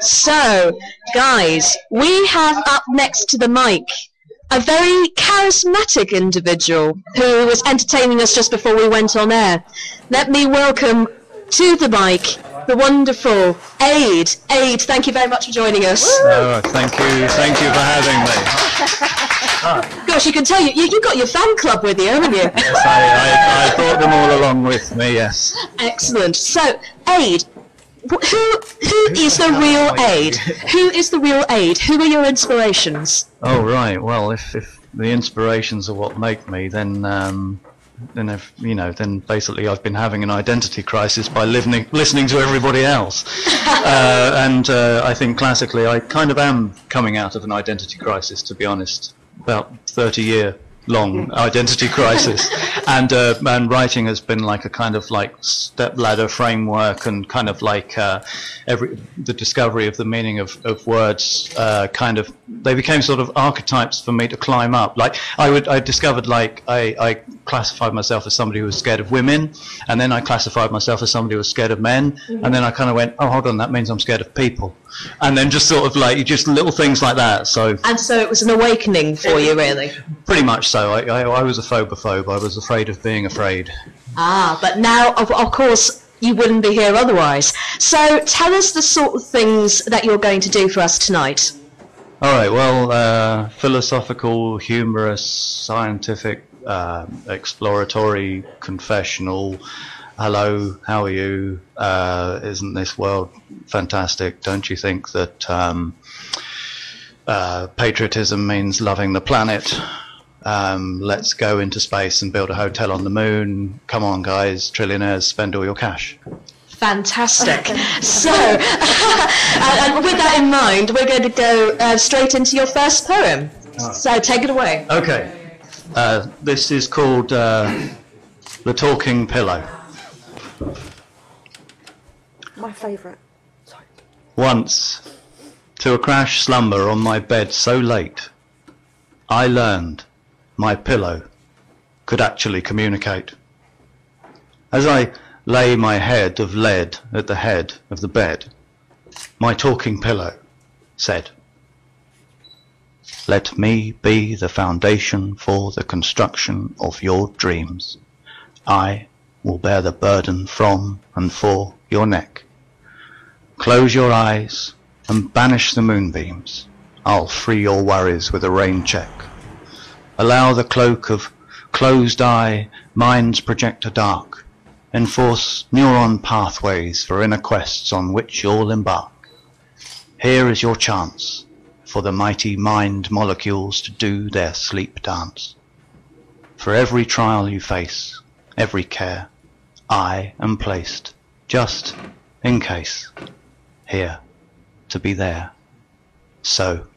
So, guys, we have up next to the mic a very charismatic individual who was entertaining us just before we went on air. Let me welcome to the mic the wonderful Ade. Ade, thank you very much for joining us. Oh, thank you for having me. Gosh, you can tell you got your fan club with you, haven't you? Yes, I brought them all along with me, yes. Excellent. So, Ade, who is the real Ade? Who is the real Ade? Who are your inspirations? Oh, right. Well, if the inspirations are what make me, then basically I've been having an identity crisis by listening to everybody else. And I think classically I kind of am coming out of an identity crisis, to be honest. About 30-year-long identity crisis. And writing has been like a kind of like step-ladder framework, and kind of like the discovery of the meaning of words they became sort of archetypes for me to climb up. Like I discovered, like I classified myself as somebody who was scared of women, and then I classified myself as somebody who was scared of men, and then I kind of went, oh, hold on, that means I'm scared of people. And then just sort of like just little things like that. So it was an awakening for you, really. Pretty much so. I was a phobophobe. I was afraid of being afraid. Ah, but now, of course, you wouldn't be here otherwise. So tell us the sort of things that you're going to do for us tonight. All right. Well, philosophical, humorous, scientific, exploratory, confessional. Hello, how are you? Isn't this world fantastic? Don't you think that patriotism means loving the planet? Let's go into space and build a hotel on the moon. Come on, guys, trillionaires, spend all your cash. Fantastic. So, and with that in mind, we're going to go straight into your first poem. So take it away. Okay. This is called The Talking Pillow. My favourite. Sorry. Once, to a crash slumber on my bed so late, I learned my pillow could actually communicate. As I lay my head of lead at the head of the bed, my talking pillow said, "Let me be the foundation for the construction of your dreams. I will bear the burden from and for your neck. Close your eyes and banish the moonbeams. I'll free your worries with a rain check. Allow the cloak of closed eye mind's projector dark. Enforce neuron pathways for inner quests on which you'll embark. Here is your chance for the mighty mind molecules to do their sleep dance. For every trial you face, every care, I am placed, just in case, here to be there. So,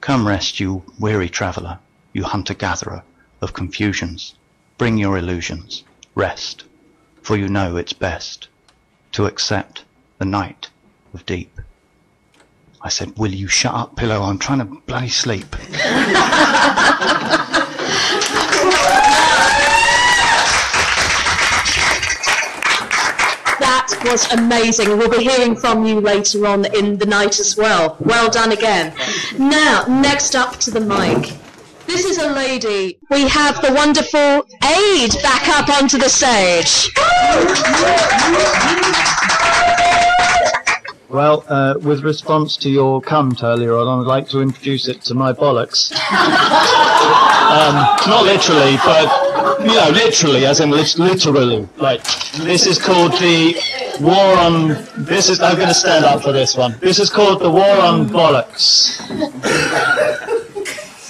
come rest, you weary traveller, you hunter-gatherer of confusions. Bring your illusions, rest, for you know it's best to accept the night of deep." I said, "Will you shut up, pillow? I'm trying to bloody sleep." That was amazing. We'll be hearing from you later on in the night as well. Well done again. Now, next up to the mic. This is a lady. We have the wonderful Ade back up onto the stage. Well, with response to your cunt earlier on, I'd like to introduce it to my bollocks. Not literally, but, you know, literally, as in literally. Like, this is called the War on... I'm going to stand up for this one. This is called the War on Bollocks.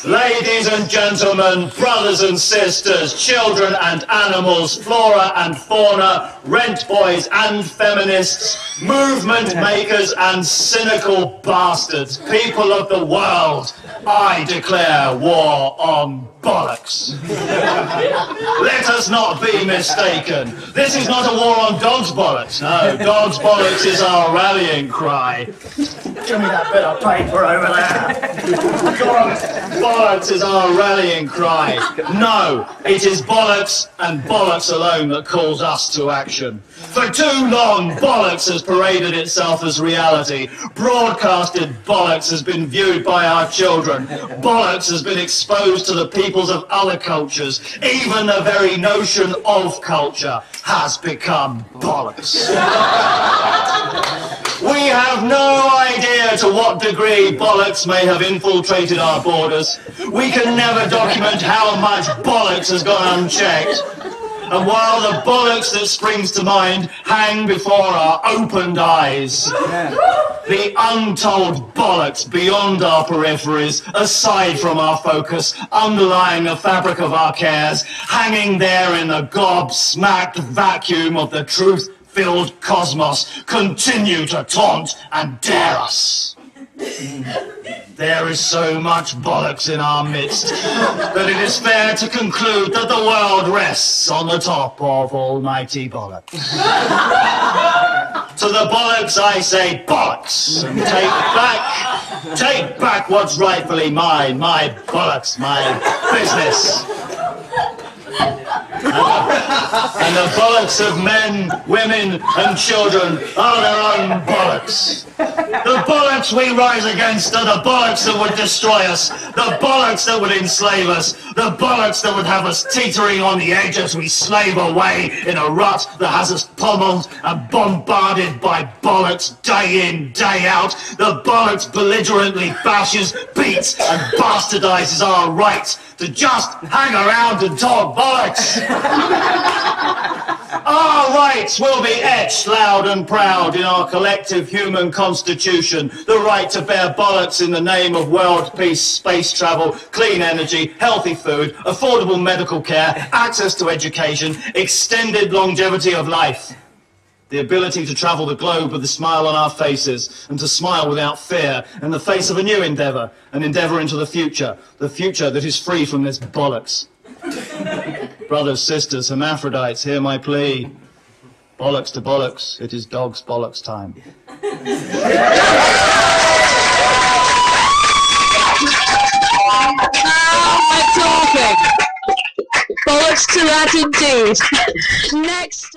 Ladies and gentlemen, brothers and sisters, children and animals, flora and fauna, rent boys and feminists, movement makers and cynical bastards, people of the world, I declare war on bollocks. Let us not be mistaken. This is not a war on dogs' bollocks. No, dogs' bollocks is our rallying cry. Give me that bit of paper over there. Bollocks is our rallying cry. No, it is bollocks and bollocks alone that calls us to action. For too long, bollocks has paraded itself as reality. Broadcasted bollocks has been viewed by our children. Bollocks has been exposed to the peoples of other cultures. Even the very notion of culture has become bollocks. We have no idea to what degree bollocks may have infiltrated our borders. We can never document how much bollocks has gone unchecked. And while the bollocks that springs to mind hang before our opened eyes, the untold bollocks beyond our peripheries, aside from our focus, underlying the fabric of our cares, hanging there in the gobsmacked vacuum of the truth-filled cosmos, continue to taunt and dare us. There is so much bollocks in our midst that it is fair to conclude that the world rests on the top of almighty bollocks. To the bollocks I say bollocks, and take back what's rightfully mine, my bollocks, my business. And the bollocks of men, women and children are their own bollocks. The bollocks we rise against are the bollocks that would destroy us, the bollocks that would enslave us, the bollocks that would have us teetering on the edge as we slave away in a rut that has us pummeled and bombarded by bollocks day in, day out. The bollocks belligerently bashes, beats and bastardizes our right to just hang around and talk bollocks. Our rights will be etched loud and proud in our collective human constitution. The right to bear bollocks in the name of world peace, space travel, clean energy, healthy food, affordable medical care, access to education, extended longevity of life. The ability to travel the globe with a smile on our faces and to smile without fear in the face of a new endeavour, an endeavour into the future that is free from this bollocks. Brothers, sisters, hermaphrodites, hear my plea. Bollocks to bollocks, it is dog's bollocks time. Talking. Bollocks to that indeed. Next.